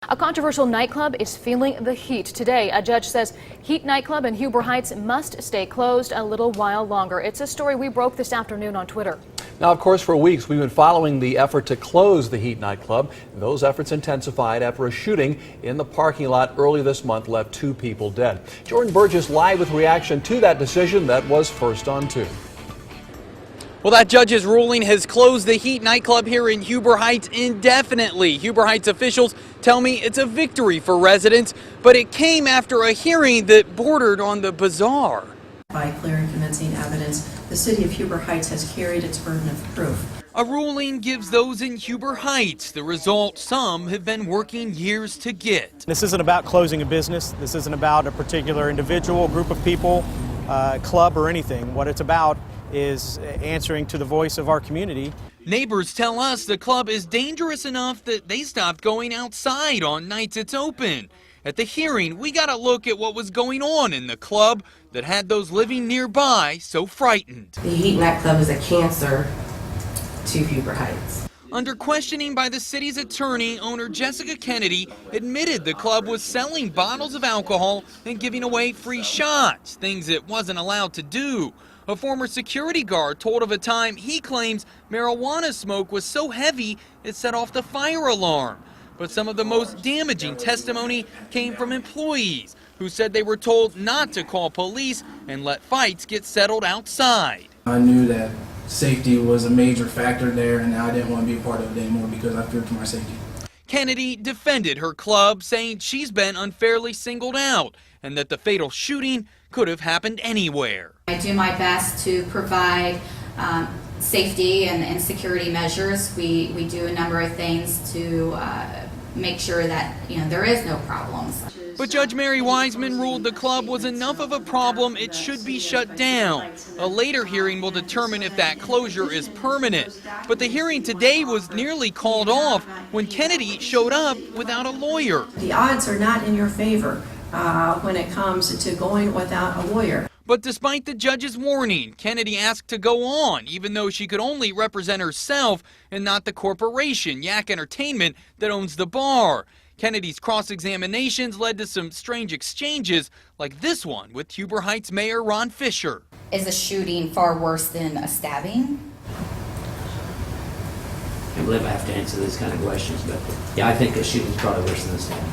A controversial nightclub is feeling the heat today. A judge says Heat nightclub in Huber Heights must stay closed a little while longer. It's a story we broke this afternoon on Twitter. Now, of course, for weeks we've been following the effort to close the Heat nightclub. Those efforts intensified after a shooting in the parking lot early this month left 2 people dead. Jordan Burgess live with reaction to that decision that was first on 2. Well, that judge's ruling has closed the Heat nightclub here in Huber Heights indefinitely. Huber Heights officials tell me it's a victory for residents, but it came after a hearing that bordered on the bizarre. By clear and convincing evidence, the city of Huber Heights has carried its burden of proof. A ruling gives those in Huber Heights the result some have been working years to get. This isn't about closing a business. This isn't about a particular individual, group of people, club, or anything. What it's about is answering to the voice of our community. Neighbors tell us the club is dangerous enough that they stopped going outside on nights it's open. At the hearing, we got a look at what was going on in the club that had those living nearby so frightened. The Heat nightclub is a cancer to Huber Heights. Under questioning by the city's attorney, owner Jessica Kennedy admitted the club was selling bottles of alcohol and giving away free shots, things it wasn't allowed to do. A former security guard told of a time he claims marijuana smoke was so heavy it set off the fire alarm. But some of the most damaging testimony came from employees who said they were told not to call police and let fights get settled outside. I knew that safety was a major factor there, and I didn't want to be a part of it anymore because I feared for my safety. Kennedy defended her club, saying she's been unfairly singled out and that the fatal shooting could have happened anywhere. I do my best to provide safety and security measures. We do a number of things to make sure that there is no problems. But Judge Mary Wiseman ruled the club was enough of a problem it should be shut down. A later hearing will determine if that closure is permanent. But the hearing today was nearly called off when Kennedy showed up without a lawyer. The odds are not in your favor when it comes to going without a lawyer. But despite the judge's warning, Kennedy asked to go on, even though she could only represent herself and not the corporation, Yak Entertainment, that owns the bar. Kennedy's cross-examinations led to some strange exchanges, like this one with Huber Heights Mayor Ron Fisher. Is a shooting far worse than a stabbing? I believe I have to answer these kind of questions, but yeah, I think a shooting is probably worse than a stabbing.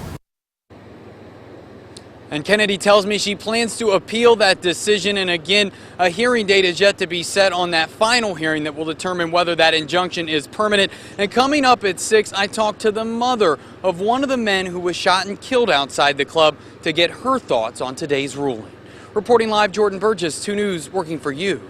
And Kennedy tells me she plans to appeal that decision, and again, a hearing date is yet to be set on that final hearing that will determine whether that injunction is permanent. And coming up at 6, I talked to the mother of one of the men who was shot and killed outside the club to get her thoughts on today's ruling. Reporting live, Jordan Burgess, 2 News, working for you.